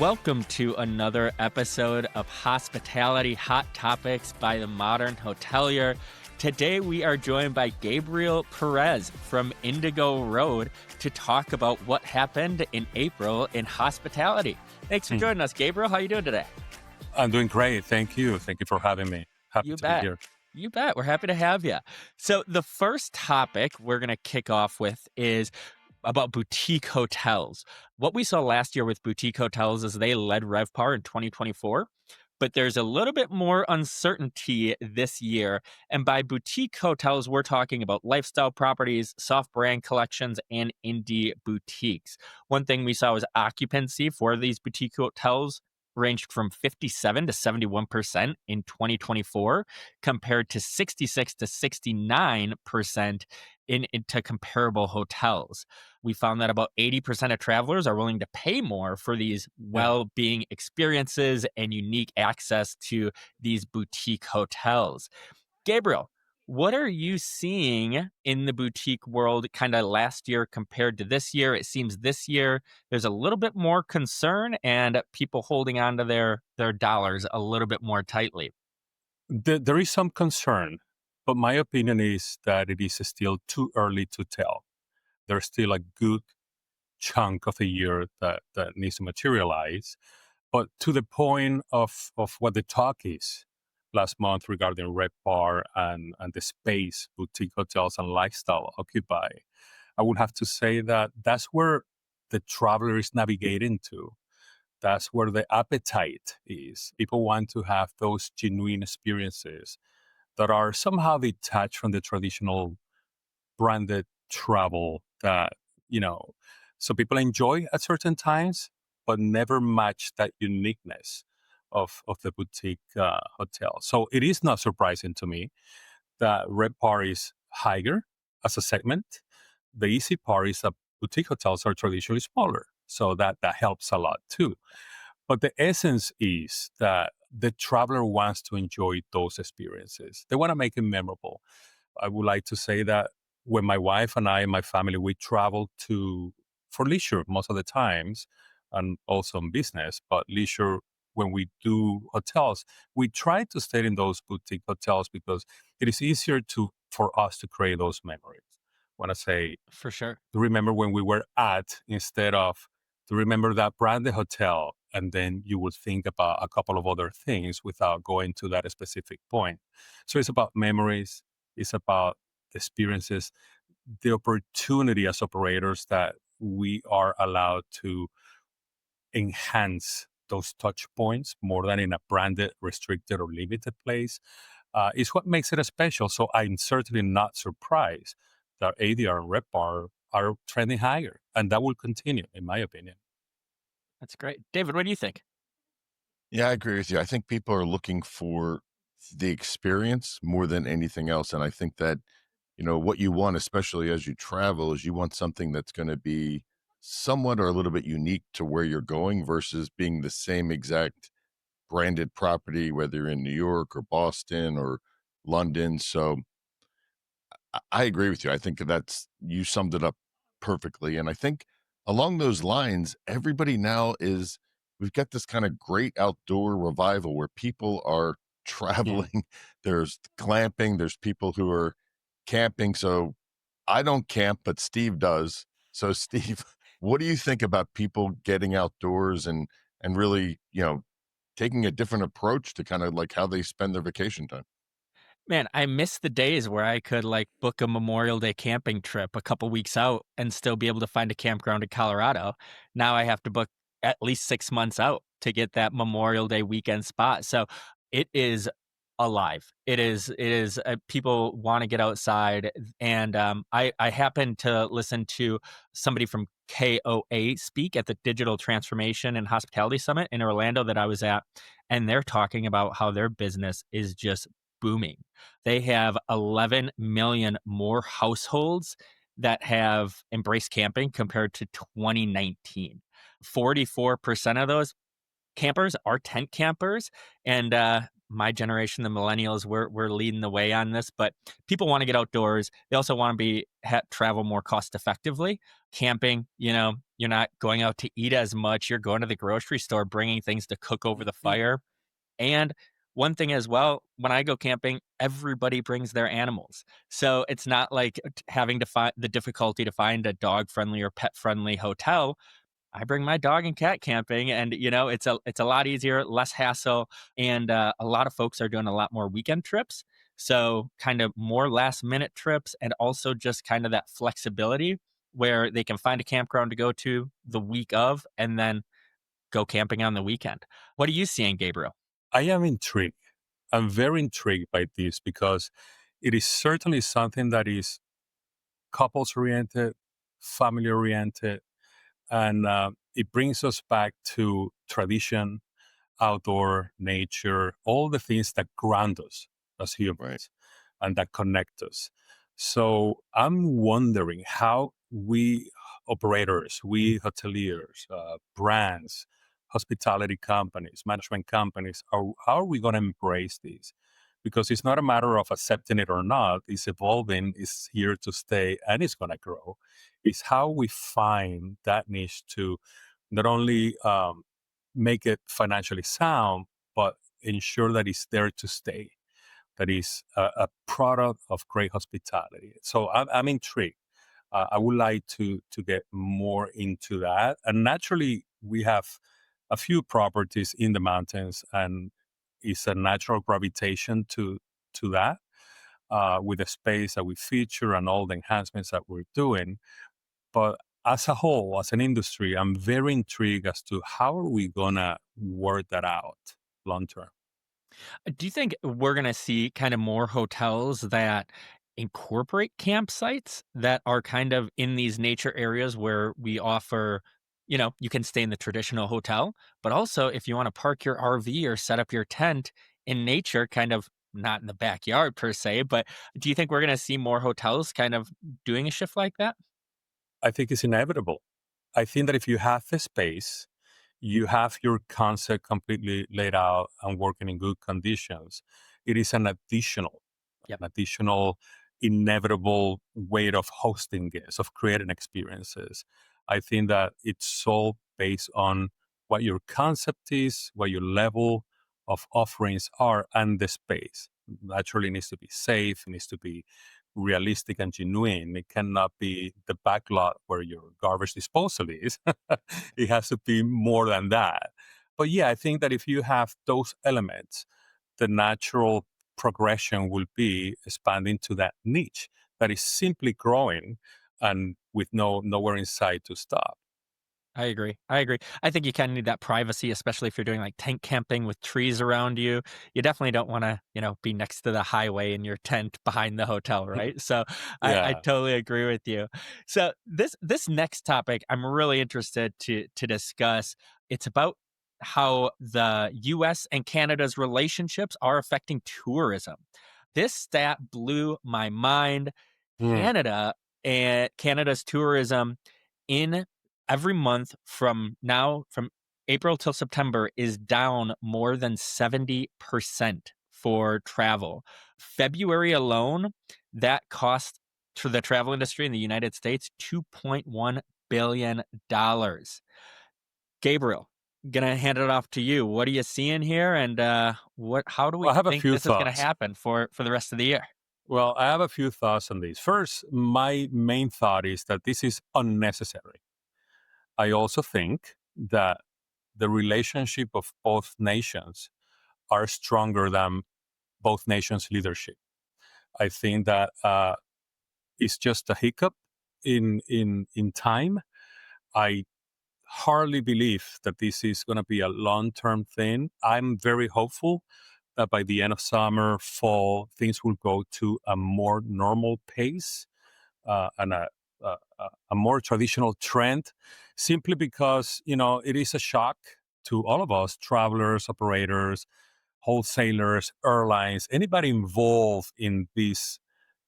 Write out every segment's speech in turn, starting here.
Welcome to another episode of Hospitality Hot Topics by the Modern Hotelier. Today we are joined by Gabriel Perez from Indigo Road to talk about what happened in April in hospitality. Thanks for joining us, Gabriel. How are you doing today? I'm doing great. Thank you. Thank you for having me. Happy You to be bet. here. You bet. We're happy to have you. So the first topic we're going to kick off with is about boutique hotels. What we saw last year with boutique hotels is they led RevPAR in 2024, but there's a little bit more uncertainty this year. And by boutique hotels, we're talking about lifestyle properties, soft brand collections, and indie boutiques. One thing we saw was occupancy for these boutique hotels ranged from 57 to 71% in 2024 compared to 66 to 69% into comparable hotels. We found that about 80% of travelers are willing to pay more for these Yeah. well-being experiences and unique access to these boutique hotels. Gabriel, what are you seeing in the boutique world kind of last year compared to this year? It seems this year there's a little bit more concern and people holding on to their dollars a little bit more tightly. There is some concern, but my opinion is that it is still too early to tell. There's still a good chunk of the year that needs to materialize. But to the point of what the talk is last month regarding RevPAR and the space boutique hotels and lifestyle occupy, I would have to say that that's where the traveler is navigating to. That's where the appetite is. People want to have those genuine experiences that are somehow detached from the traditional branded travel that, you know, so people enjoy at certain times, but never match that uniqueness of the boutique hotel. So it is not surprising to me that RevPAR is higher as a segment. The easy part is that boutique hotels are traditionally smaller. So that helps a lot too. But the essence is that the traveler wants to enjoy those experiences. They want to make it memorable. I would like to say that when my wife and I and my family, we travel to for leisure most of the times and also in business, but leisure when we do hotels, we try to stay in those boutique hotels because it is easier for us to create those memories. When I say For sure. to remember when we were at instead of to remember that branded hotel and then you would think about a couple of other things without going to that specific point. So it's about memories, it's about experiences, the opportunity as operators that we are allowed to enhance those touch points more than in a branded, restricted, or limited place is what makes it special. So I'm certainly not surprised that ADR and RevPAR are trending higher, and that will continue, in my opinion. That's great. David, what do you think? Yeah, I agree with you. I think people are looking for the experience more than anything else. And I think that, what you want, especially as you travel, is you want something that's going to be somewhat or a little bit unique to where you're going versus being the same exact branded property, whether you're in New York or Boston or London. So I agree with you. I think that's, you summed it up perfectly. And I think along those lines, everybody now we've got this kind of great outdoor revival where people are Mm. traveling. There's glamping, there's people who are camping. So I don't camp, but Steve does. So Steve, what do you think about people getting outdoors and really, taking a different approach to kind of like how they spend their vacation time? Man, I miss the days where I could like book a Memorial Day camping trip a couple weeks out and still be able to find a campground in Colorado. Now I have to book at least 6 months out to get that Memorial Day weekend spot. So it is alive. It is people want to get outside. And I happened to listen to somebody from KOA speak at the Digital Transformation and Hospitality Summit in Orlando that I was at. And they're talking about how their business is just booming. They have 11 million more households that have embraced camping compared to 2019. 44% of those campers are tent campers. And my generation, the millennials, we're leading the way on this. But people want to get outdoors. They also want to travel more cost effectively. camping, you're not going out to eat as much. You're going to the grocery store, bringing things to cook over the Mhm. fire. And one thing as well, when I go camping, everybody brings their animals. So it's not like having to find the difficulty to find a dog friendly or pet friendly hotel. I bring my dog and cat camping, and it's a lot easier, less hassle, and a lot of folks are doing a lot more weekend trips. So kind of more last minute trips, and also just kind of that flexibility where they can find a campground to go to the week of, and then go camping on the weekend. What are you seeing, Gabriel? I am intrigued. I'm very intrigued by this because it is certainly something that is couples oriented, family oriented, and it brings us back to tradition, outdoor nature, all the things that ground us as Right. humans and that connect us. So I'm wondering how we operators, we hoteliers, brands, hospitality companies, management companies, how are we going to embrace this? Because it's not a matter of accepting it or not. It's evolving, it's here to stay, and it's going to grow. It's how we find that niche to not only make it financially sound, but ensure that it's there to stay, that is a product of great hospitality. So I'm intrigued. I would like to get more into that. And naturally, we have a few properties in the mountains, and it's a natural gravitation to that with the space that we feature and all the enhancements that we're doing. But as a whole, as an industry, I'm very intrigued as to how are we gonna work that out long term. Do you think we're going to see kind of more hotels that incorporate campsites that are kind of in these nature areas where we offer, you can stay in the traditional hotel, but also if you want to park your RV or set up your tent in nature, kind of not in the backyard per se, but do you think we're going to see more hotels kind of doing a shift like that? I think it's inevitable. I think that if you have the space, you have your concept completely laid out and working in good conditions. It is Yep. an additional inevitable way of hosting guests, of creating experiences. I think that it's all based on what your concept is, what your level of offerings are, and the space. Naturally, it needs to be safe, it needs to be realistic and genuine. It cannot be the back lot where your garbage disposal is. It has to be more than that. But yeah, I think that if you have those elements, the natural progression will be expanding to that niche that is simply growing and with nowhere in sight to stop. I agree. I agree. I think you kinda need that privacy, especially if you're doing, like, tent camping with trees around you. You definitely don't wanna, be next to the highway in your tent behind the hotel, right? So, I Yeah. totally agree with you. So, this next topic, I'm really interested to discuss. It's about how the US and Canada's relationships are affecting tourism. This stat blew my mind. Mm. Canada's tourism in every month from April till September is down more than 70% for travel. February alone, that cost to the travel industry in the United States $2.1 billion. Gabriel, gonna hand it off to you. What are you seeing here, and how do Well, we I have a think few this is gonna thoughts. happen for the rest of the year? Well, I have a few thoughts on this. First, my main thought is that this is unnecessary. I also think that the relationship of both nations are stronger than both nations' leadership. I think that it's just a hiccup in time. I hardly believe that this is going to be a long term thing. I'm very hopeful that by the end of summer, fall, things will go to a more normal pace and a more traditional trend, simply because it is a shock to all of us, travelers, operators, wholesalers, airlines, anybody involved in this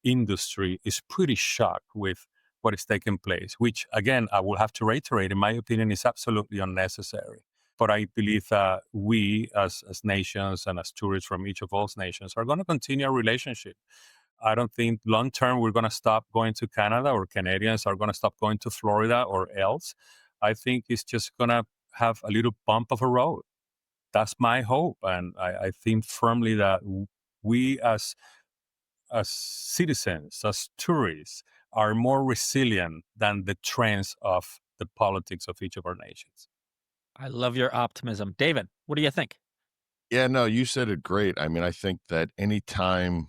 industry is pretty shocked with what is taking place, which again, I will have to reiterate, in my opinion, is absolutely unnecessary. But I believe that we as nations and as tourists from each of those nations are going to continue our relationship. I don't think long term we're going to stop going to Canada, or Canadians are going to stop going to Florida or else. I think it's just going to have a little bump of a road. That's my hope. And I think firmly that we as citizens, as tourists, are more resilient than the trends of the politics of each of our nations. I love your optimism. David, what do you think? Yeah, no, you said it great. I mean, I think that anytime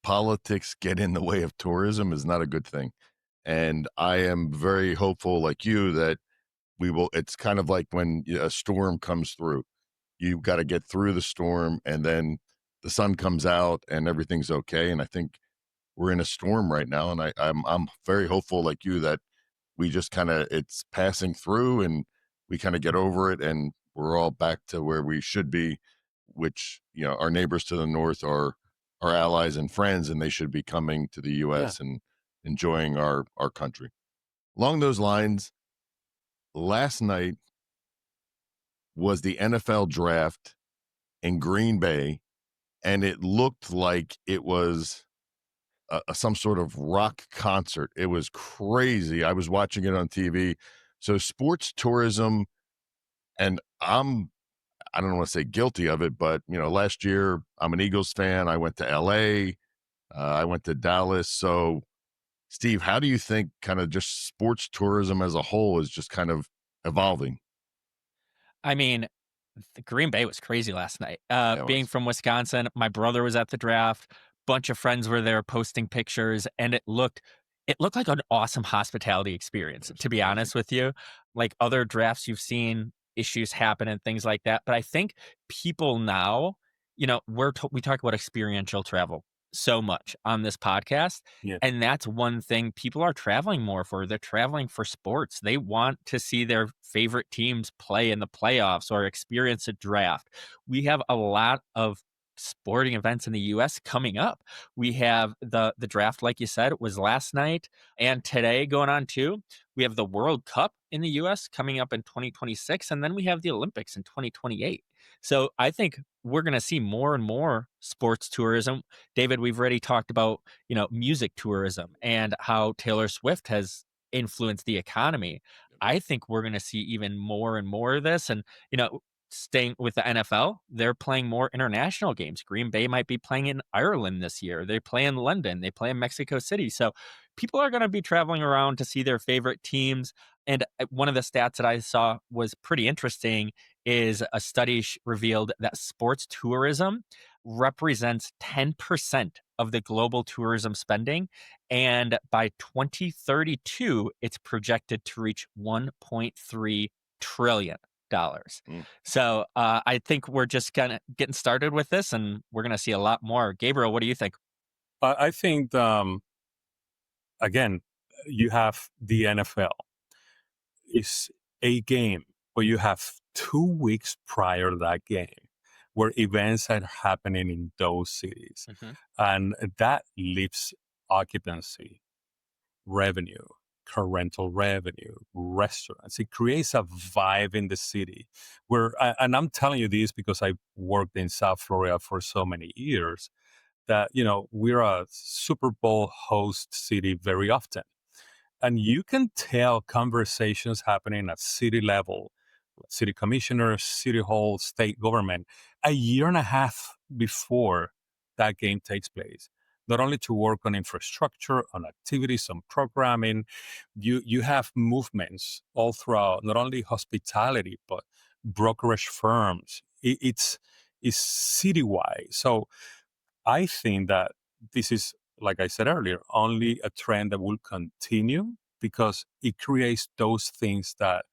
politics get in the way of tourism is not a good thing. And I am very hopeful, like you, that we will. It's kind of like when a storm comes through. You got to get through the storm, and then the sun comes out, and everything's okay. And I think we're in a storm right now, and I'm very hopeful, like you, that we just kind of it's passing through, and we kind of get over it, and we're all back to where we should be, which our neighbors to the north are our allies and friends, and they should be coming to the Yeah. U.S. and enjoying our country. Along those lines, last night was the NFL draft in Green Bay, and it looked like it was some sort of rock concert. It was crazy. I was watching it on TV. So sports tourism, and I don't want to say guilty of it, but last year I'm an Eagles fan. I went to LA. I went to Dallas. So Steve, how do you think kind of just sports tourism as a whole is just kind of evolving? I mean, the Green Bay was crazy last night. Yeah, it Being was. from Wisconsin, my brother was at the draft. Bunch of friends were there posting pictures, and it looked like an awesome hospitality It experience. was To be amazing. honest with you, like other drafts you've seen, issues happen and things like that. But I think people now, we talk about experiential travel so much on this podcast, Yeah. and that's one thing people are traveling more for. They're traveling for sports. They want to see their favorite teams play in the playoffs or experience a draft. We have a lot of sporting events in the US coming up. We have the draft, like you said, was last night and today going on too. We have the World Cup in the US coming up in 2026, and then we have the Olympics in 2028. So I think we're going to see more and more sports tourism. David, we've already talked about, music tourism and how Taylor Swift has influenced the economy. I think we're going to see even more and more of this. And, staying with the NFL, they're playing more international games. Green Bay might be playing in Ireland this year. They play in London. They play in Mexico City. So people are going to be traveling around to see their favorite teams. And one of the stats that I saw was pretty interesting is a study revealed that sports tourism represents 10% of the global tourism spending. And by 2032, it's projected to reach $1.3 trillion. Mm. So I think we're just kind of getting started with this, and we're going to see a lot more. Gabriel, what do you think? I think, again, you have the NFL. It's a game, but you have 2 weeks prior to that game where events are happening in those cities. Hmm. And that lifts occupancy, revenue, car rental revenue, restaurants. It creates a vibe in the city where, and I'm telling you this because I worked in South Florida for so many years, that, we're a Super Bowl host city very often. And you can tell conversations happening at city level, city commissioners, city hall, state government, a year and a half before that game takes place. Not only to work on infrastructure, on activities, on programming, you have movements all throughout, not only hospitality, but brokerage firms. It's citywide. So I think that this is, like I said earlier, only a trend that will continue because it creates those things that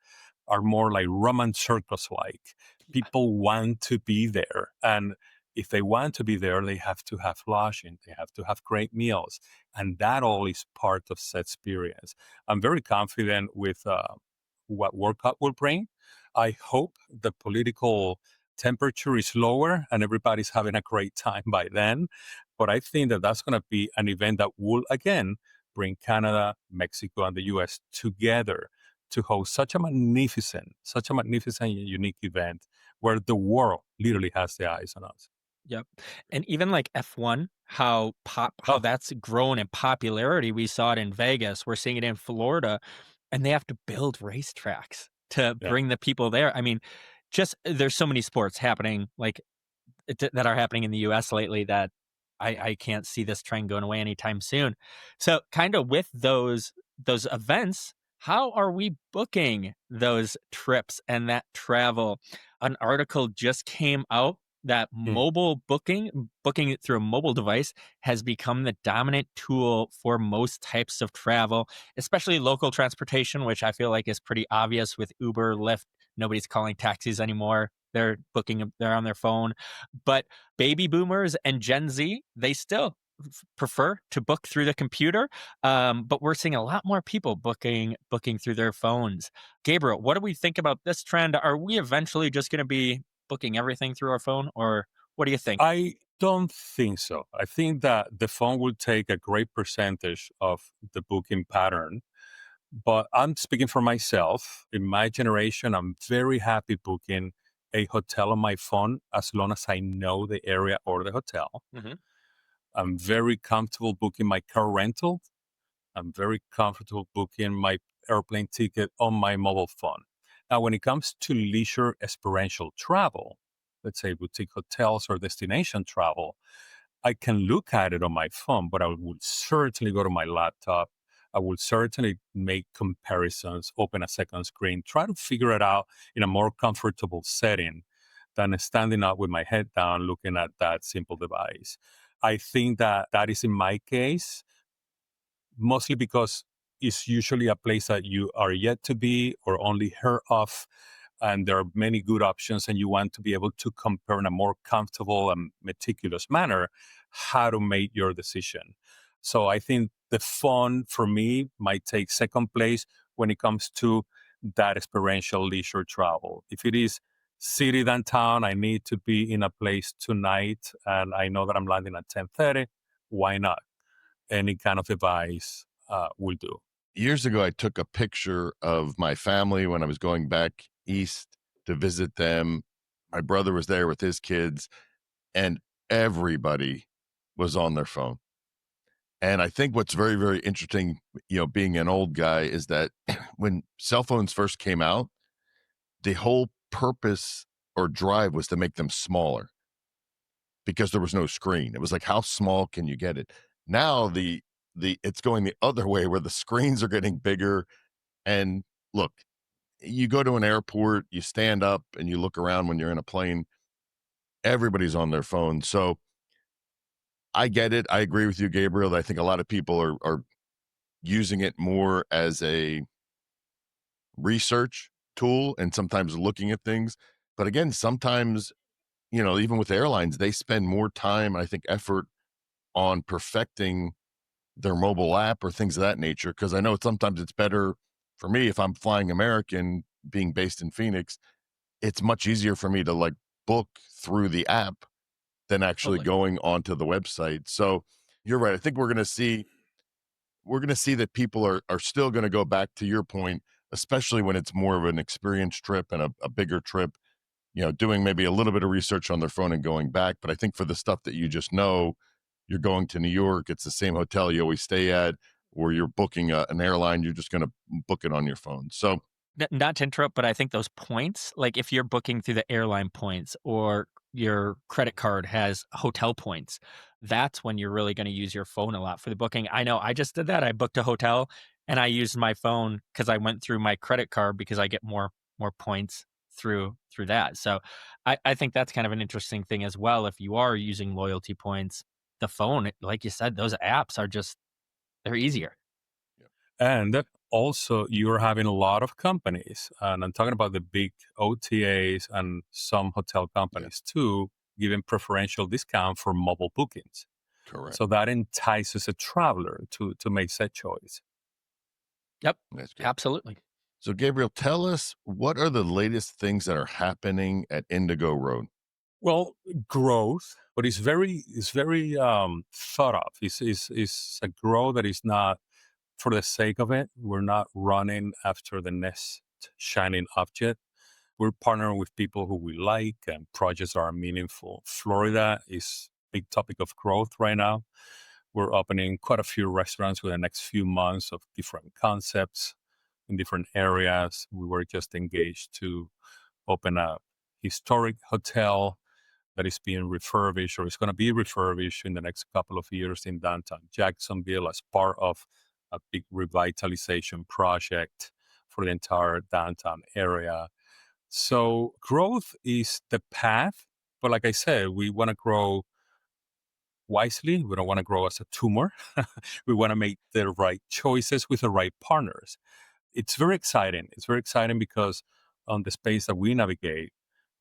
are more like Roman circus like. People want to be there. And if they want to be there, they have to have lodging, they have to have great meals. And that all is part of that experience. I'm very confident with what World Cup will bring. I hope the political temperature is lower and everybody's having a great time by then. But I think that that's going to be an event that will, again, bring Canada, Mexico, and the US together to host such a magnificent, unique event where the world literally has their eyes on us. Yep. And even like F1. how Oh, that's grown in popularity. We saw it in Vegas, we're seeing it in Florida, and they have to build racetracks to yeah. bring the people there. I mean, just there's so many sports happening, like, that are happening in the US lately that I can't see this trend going away anytime soon. So, kinda with those events, how are we booking those trips and that travel? An article just came out that Mm. booking it through a mobile device has become the dominant tool for most types of travel, especially local transportation, which I feel like is pretty obvious with Uber, Lyft. Nobody's calling taxis anymore. They're on their phone. But baby boomers and Gen Z, they still prefer to book through the computer. But we're seeing a lot more people booking through their phones. Gabriel, what do we think about this trend? Are we eventually just going to be booking everything through our phone, or what do you think? I don't think so. I think that the phone will take a great percentage of the booking pattern. But I'm speaking for myself. In my generation, I'm very happy booking a hotel on my phone as long as I know the area or the hotel. Mhm. I'm very comfortable booking my car rental. I'm very comfortable booking my airplane ticket on my mobile phone. Now, when it comes to leisure experiential travel, let's say boutique hotels or destination travel, I can look at it on my phone, but I would certainly go to my laptop. I would certainly make comparisons, open a second screen, try to figure it out in a more comfortable setting than standing up with my head down looking at that simple device. I think that that is in my case mostly because it's usually a place that you are yet to be or only heard of. And there are many good options, and you want to be able to compare in a more comfortable and meticulous manner how to make your decision. So I think the phone for me might take second place when it comes to that experiential leisure travel. If it is city downtown, I need to be in a place tonight and I know that I'm landing at 10:30. Why not? Any kind of device will do. Years ago, I took a picture of my family when I was going back east to visit them. My brother was there with his kids, and everybody was on their phone. And I think what's very, very interesting, being an old guy, is that when cell phones first came out, the whole purpose or drive was to make them smaller because there was no screen. It was like, how small can you get it? Now the it's going the other way where the screens are getting bigger. And look, you go to an airport, you stand up and you look around when you're in a plane, everybody's on their phone. So I get it. I agree with you, Gabriel. I think a lot of people are using it more as a research tool and sometimes looking at things. But again, sometimes, even with airlines, they spend more time, I think, effort on perfecting their mobile app or things of that nature. Cause I know sometimes it's better for me if I'm flying American being based in Phoenix, it's much easier for me to like book through the app than actually Totally. going onto the website. So you're right. I think we're gonna see that people are still gonna go back to your point, especially when it's more of an experience trip and a bigger trip, doing maybe a little bit of research on their phone and going back. But I think for the stuff that you just know, you're going to New York, it's the same hotel you always stay at, or you're booking an airline, you're just gonna book it on your phone. So Not to interrupt, but I think those points, like if you're booking through the airline points or your credit card has hotel points, that's when you're really going to use your phone a lot for the booking. I know I just did that. I booked a hotel and I used my phone because I went through my credit card because I get more points through that. So I think that's kind of an interesting thing as well. If you are using loyalty points, the phone, like you said, those apps are just they're easier. And also, you're having a lot of companies, and I'm talking about the big OTAs and some hotel yeah, companies too, giving preferential discount for mobile bookings. correct. So that entices a traveler to make said choice. Yep, That's good. absolutely. So Gabriel, tell us what are the latest things that are happening at Indigo Road? Well, growth, but it's very thought of. It's a growth that is not for the sake of it. We're not running after the next shining object. We're partnering with people who we like and projects that are meaningful. Florida is big topic of growth right now. We're opening quite a few restaurants within the next few months of different concepts in different areas. We were just engaged to open a historic hotel that is being refurbished or is going to be refurbished in the next couple of years in downtown Jacksonville as part of a big revitalization project for the entire downtown area. So growth is the path. But like I said, we want to grow wisely. We don't want to grow as a tumor. We want to make the right choices with the right partners. It's very exciting. It's very exciting because on the space that we navigate,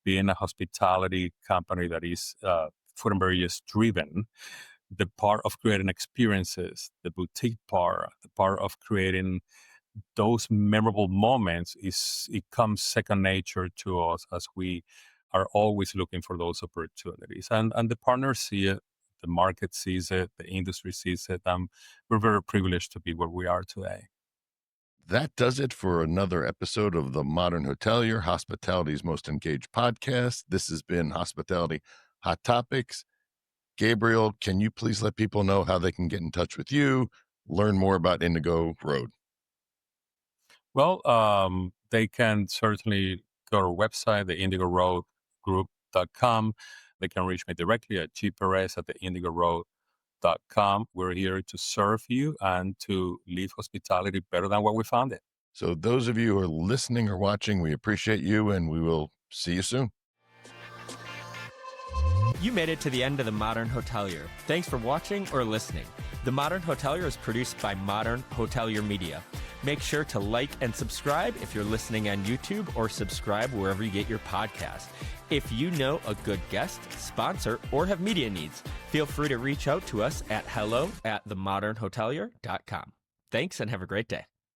being a hospitality company that is food and beverages driven, the part of creating experiences, the boutique part, the part of creating those memorable moments it comes second nature to us as we are always looking for those opportunities. And the partners see it, the market sees it, the industry sees it. We're very privileged to be where we are today. That does it for another episode of the Modern Hotelier, Hospitality's Most Engaged podcast. This has been Hospitality Hot Topics. Gabriel, can you please let people know how they can get in touch with you, learn more about Indigo Road? Well, they can certainly go to our website, the Indigo Road group.com. They can reach me directly at gperez at the Indigo Road.com. We're here to serve you and to leave hospitality better than what we found it. So those of you who are listening or watching, we appreciate you, and we will see you soon. You made it to the end of The Modern Hotelier. Thanks for watching or listening. The Modern Hotelier is produced by Modern Hotelier Media. Make sure to like and subscribe if you're listening on YouTube, or subscribe wherever you get your podcast. If you know a good guest, sponsor, or have media needs, feel free to reach out to us at hello@themodernhotelier.com. Thanks and have a great day.